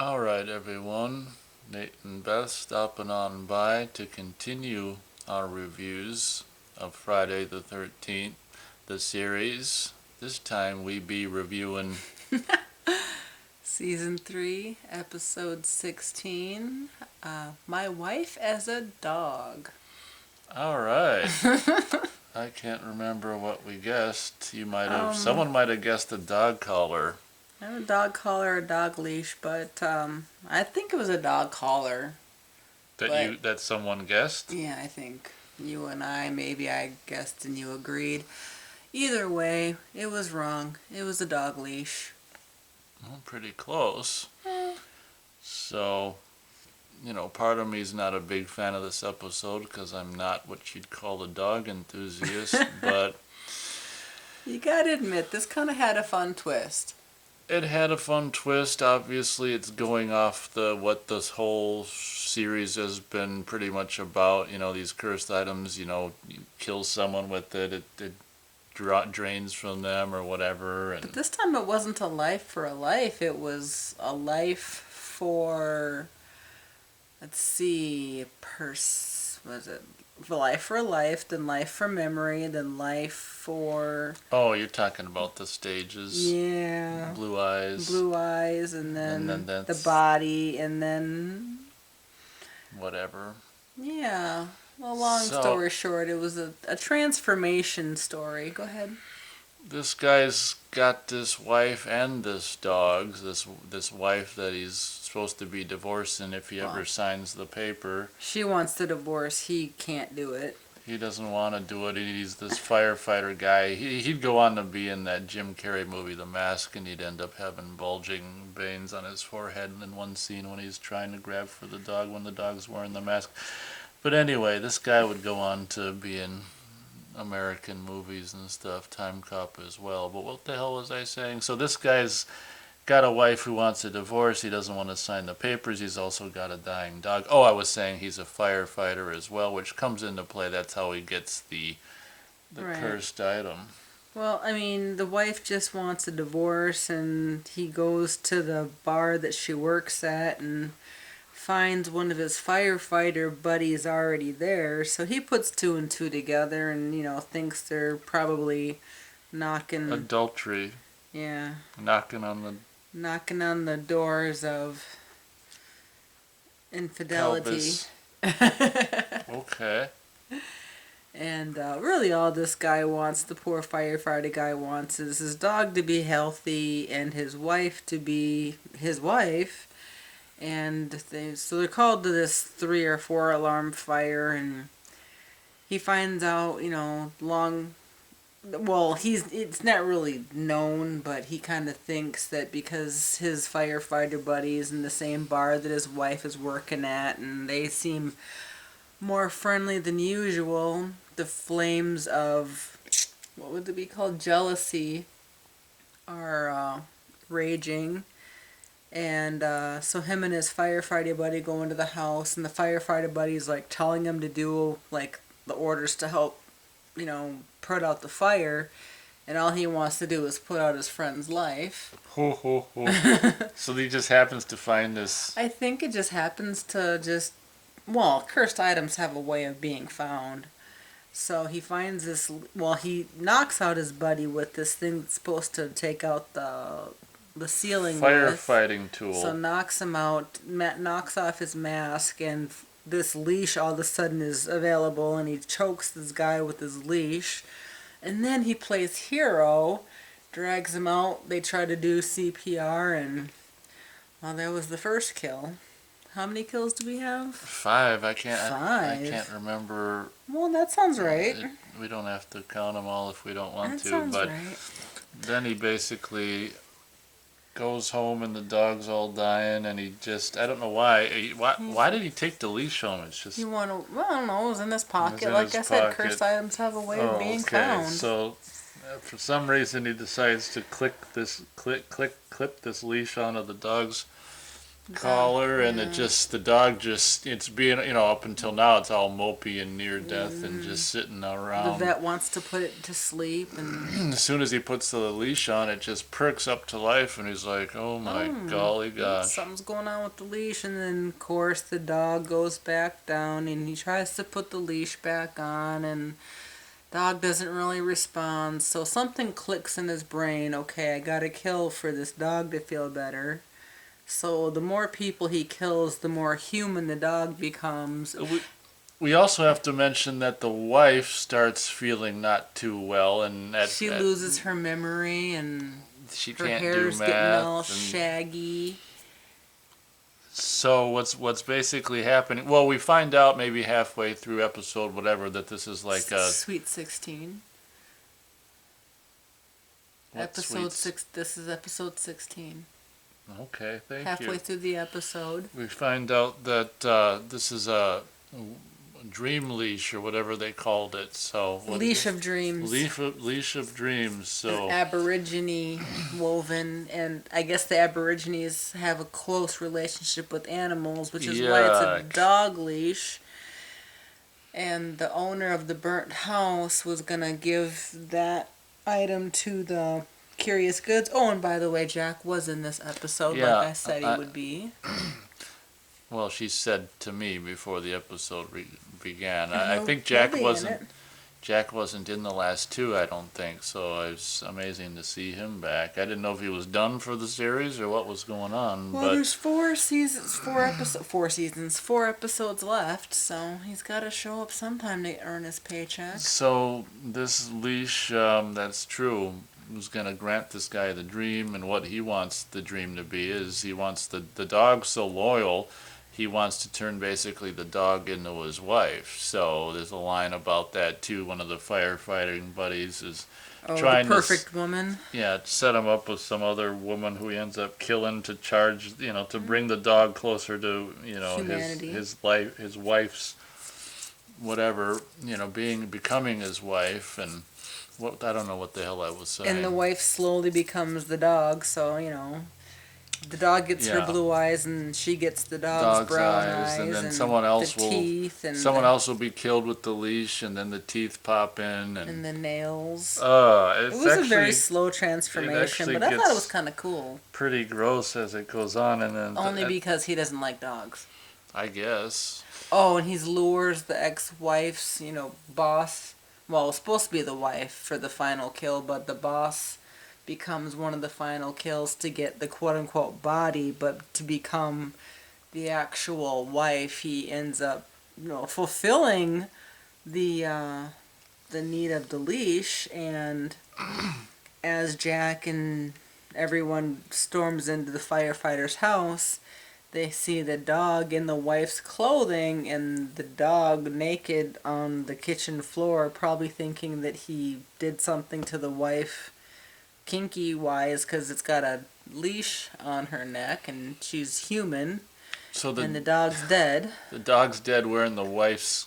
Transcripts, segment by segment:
Alright, everyone. Nate and Beth stopping on by to continue our reviews of Friday the 13th, the series. This time we be reviewing Season 3, Episode 16. My Wife as a Dog. Alright. I can't remember what we guessed. Someone might have guessed a dog collar. Not a dog collar or a dog leash, but I think it was a dog collar. That someone guessed? Yeah, I think you and maybe I guessed and you agreed. Either way, it was wrong. It was a dog leash. Well, pretty close. So, part of me is not a big fan of this episode because I'm not what you'd call a dog enthusiast, but You gotta admit, this kind of had a fun twist. it had a fun twist. Obviously, it's going off what this whole series has been pretty much about. These cursed items. You kill someone with it drains from them or whatever. But this time it wasn't a life for a life. It was a life for, let's see, was it life for life, then life for memory, then life for... Oh, you're talking about the stages. Yeah. Blue eyes. Blue eyes, and then that's the body, and then... whatever. Yeah. Well, long story short, it was a transformation story. Go ahead. This guy's got this wife and this dog. This wife that he's supposed to be divorcing if he ever signs the paper. She wants the divorce. He can't do it. He doesn't want to do it. He's this firefighter guy. He'd go on to be in that Jim Carrey movie, The Mask, and he'd end up having bulging veins on his forehead in one scene when he's trying to grab for the dog when the dog's wearing the mask. But anyway, this guy would go on to be in American movies and stuff, Time Cop as well. But what the hell was I saying? So this guy's got a wife who wants a divorce. He doesn't want to sign the papers. He's also got a dying dog. Oh, I was saying he's a firefighter as well, which comes into play. That's how he gets the cursed item. Well, I mean, the wife just wants a divorce, and he goes to the bar that she works at and finds one of his firefighter buddies already there. So he puts two and two together and, thinks they're probably knocking... Adultery. Yeah. Knocking on the doors of infidelity. Okay. And really all this guy wants, the poor firefighter guy wants, is his dog to be healthy and his wife to be his wife. And so they're called to this 3 or 4 alarm fire, and he finds out, it's not really known, but he kind of thinks that because his firefighter buddy is in the same bar that his wife is working at, and they seem more friendly than usual, the flames of, what would it be called, jealousy, are raging. And so him and his firefighter buddy go into the house, and the firefighter buddy's like telling him to do like the orders to help, put out the fire, and all he wants to do is put out his friend's life. Ho, ho, ho. So he just happens to find this... I think it just happens to cursed items have a way of being found. So he finds this, he knocks out his buddy with this thing that's supposed to take out the ceiling firefighting tool. So knocks him out, knocks off his mask, and this leash all of a sudden is available, and he chokes this guy with his leash. And then he plays hero, drags him out, they try to do CPR, and that was the first kill. How many kills do we have? 5. I can't 5. I can't remember. Well, that sounds right. We don't have to count them all if we don't want that to. Sounds but right. Then he basically goes home and the dog's all dying, and he just, I don't know why. Why did he take the leash home? It's just... I don't know, it was in his pocket. Like I said, cursed items have a way of being found. So for some reason he decides to clip this leash onto the dog's collar, and Yeah. the dog it's being, up until now it's all mopey and near death and just sitting The around. vet wants to put it to sleep, and As soon as he puts the leash on, it just perks up to life, and he's like, "Oh my golly gosh!" something's going on with the leash. And then, of course, the dog goes back down, and he tries to put the leash back on, and dog doesn't really respond. So something clicks in his brain. Okay, I gotta kill for this dog to feel better. So the more people he kills, the more human the dog becomes. We also have to mention that the wife starts feeling not too well, and She loses her memory, and she her can't do hair's getting all math. shaggy. So what's basically happening? Well, we find out maybe halfway through episode whatever that this is like a Sweet 16. what Episode sweets? 6. This is episode 16. Okay, thank Halfway you. through the episode. We find out that this is a dream leash or whatever they called it. So Leash of Dreams. leash of dreams. So An Aborigine woven, and I guess the Aborigines have a close relationship with animals, which is why it's a Yuck. dog leash. And the owner of the burnt house was gonna give that item to the Curious Goods. Oh, and by the way, Jack was in this episode, Yeah, like I said he would be. well, she said to me before the episode began. And I he'll- think he'll Jack be in wasn't. it. Jack wasn't in the last two, I don't think. So it's amazing to see him back. I didn't know if he was done for the series or what was going on. Well, but there's 4 episodes left, so he's got to show up sometime to earn his paycheck. so this leash, that's true, was gonna grant this guy the dream, and what he wants the dream to be is he wants the dog so loyal. He wants to turn basically the dog into his wife. So there's a line about that too. One of the firefighting buddies is Oh, trying the perfect woman. to set him up with some other woman who he ends up killing to charge, to bring the dog closer to, Humanity. his life, his wife's whatever, becoming his wife, and what I don't know what the hell I was saying. And the wife slowly becomes the dog, so, the dog gets her Yeah. blue eyes, and she gets the dog's brown eyes, and then someone else the will teeth, and someone the, else will be killed with the leash, and then the teeth pop in, and the nails. it's It was actually a very slow transformation, actually but I thought it gets was kind of cool. pretty gross as it goes on, and then Only because he doesn't like dogs. I guess. Oh, and he lures the ex-wife's, boss. Well, it was supposed to be the wife for the final kill, but the boss becomes one of the final kills to get the quote-unquote body, but to become the actual wife, he ends up, fulfilling the need of the leash. And as Jack and everyone storms into the firefighter's house, they see the dog in the wife's clothing, and the dog naked on the kitchen floor, probably thinking that he did something to the wife kinky wise, because it's got a leash on her neck and she's human, So and the dog's dead. the dog's dead wearing the wife's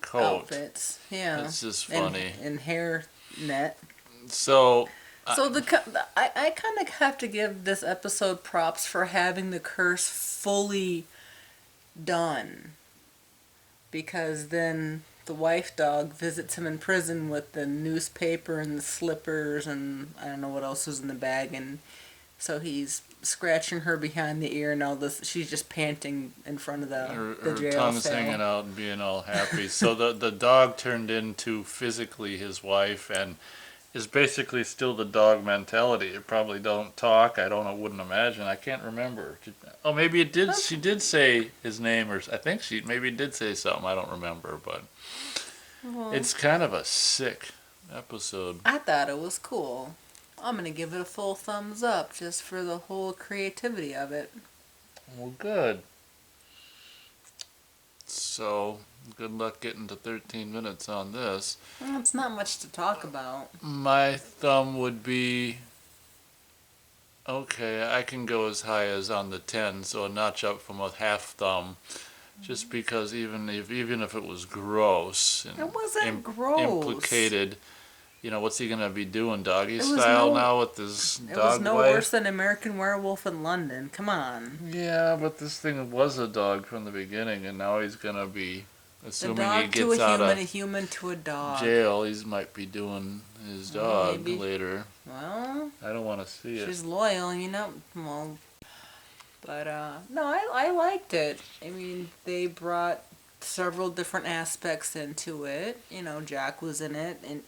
coat. Outfits, yeah. It's just funny. And hair net. So So I kind of have to give this episode props for having the curse fully done, because then the wife dog visits him in prison with the newspaper and the slippers, and I don't know what else was in the bag, and so he's scratching her behind the ear, and all this. She's just panting in front of the her jail tongue's cell. hanging out and being all happy. So the dog turned into physically his wife, and is basically still the dog mentality. It probably don't talk. I wouldn't imagine. I can't remember. Oh, maybe it did. She did say his name, or I think she maybe did say something. I don't remember, but Well, it's kind of a sick episode. I thought it was cool. I'm gonna give it a full thumbs up just for the whole creativity of it. Well, good. So, good luck getting to 13 minutes on this. Well, it's not much to talk about. My thumb would be, okay, I can go as high as on the 10, so a notch up from a half thumb. Just because even if it was gross and It wasn't gross. implicated, what's he gonna be doing, doggy It was style no- now with his It dog was no wife? worse than American Werewolf in London. Come on. Yeah, but this thing was a dog from the beginning, and now he's gonna be, The assuming he dog to a gets out human, a of human to a dog. jail, he might be doing his dog Maybe. later. Well, I don't want to see it. she's loyal, Well, but no, I liked it. I mean, they brought several different aspects into it. Jack was in it, and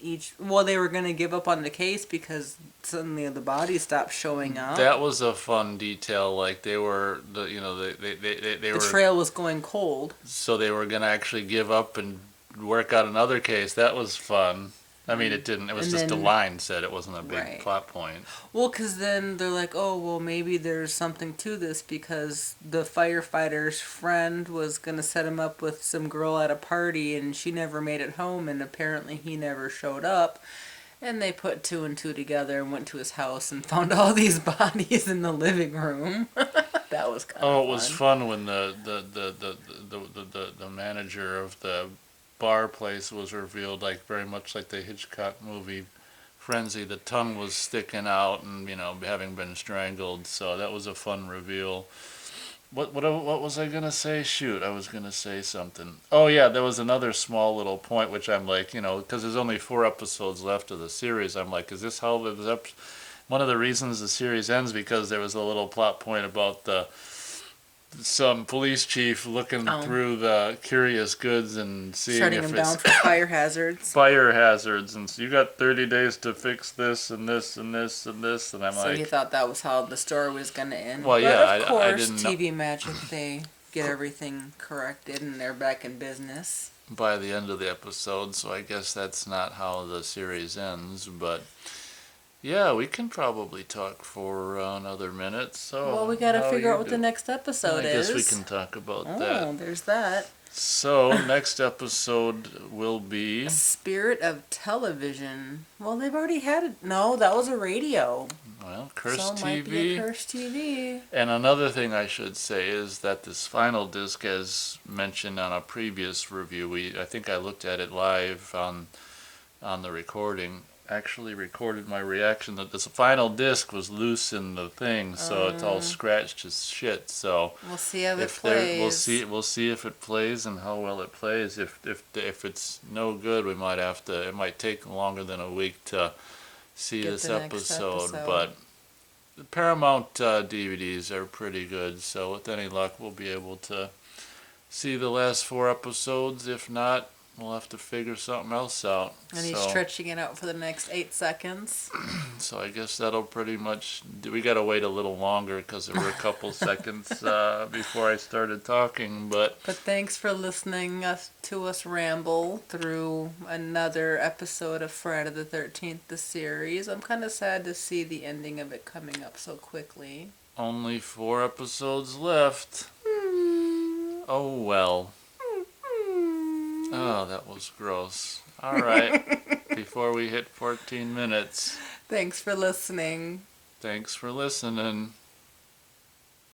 they were gonna give up on the case because suddenly the body stopped showing up. That was a fun detail. Like they were, they The were, trail was going cold. so they were gonna actually give up and work out another case. That was fun. I mean, it didn't. It was And just a then- line said. It wasn't a big Right. plot point. Well, because then they're like, oh, well, maybe there's something to this because the firefighter's friend was going to set him up with some girl at a party and she never made it home and apparently he never showed up. And they put two and two together and went to his house and found all these bodies in the living room. That was kind of Oh, fun. it was fun when the manager of the bar place was revealed, like very much like the Hitchcock movie Frenzy. The tongue was sticking out and having been strangled. So that was a fun reveal. What was I gonna say? Shoot, I was gonna say something. Oh yeah, there was another small little point which I'm like, because there's only 4 episodes left of the series. I'm like, is this how one of the reasons the series ends because there was a little plot point about some police chief looking through the curious goods and seeing shutting if him it's down for fire hazards. fire hazards, and so you got 30 days to fix this and this and this and this, and I'm So like, he thought that was how the story was going to end. Well, But yeah, of I course, didn't know. TV magic, they get everything corrected and they're back in business. by the end of the episode, so I guess that's not how the series ends, but yeah, we can probably talk for another minute. So Well, we got to how figure you out what the do- next episode I is. guess we can talk about Oh, that. there's that. So next episode will be Spirit of Television. Well, they've already had it. No, that was a radio. Cursed so it might be TV. a Cursed TV. And another thing I should say is that this final disc, as mentioned on a previous review, I think I looked at it live on the recording. Actually recorded my reaction that this final disc was loose in the thing, so it's all scratched as shit. So We'll see how it if plays. we'll see if it plays and how well it plays. If it's no good, we might have to. It might take longer than a week to see Get this the next episode, episode. but the Paramount DVDs are pretty good. So with any luck, we'll be able to see the last 4 episodes. If not, we'll have to figure something else out. And he's stretching it out for the next 8 seconds. So I guess that'll pretty much. We got to wait a little longer because there were a couple seconds before I started talking. But thanks for listening to us ramble through another episode of Friday the 13th, the series. I'm kind of sad to see the ending of it coming up so quickly. only 4 episodes left. Oh well. Oh, that was gross. All right. Before we hit 14 minutes. Thanks for listening. Thanks for listening.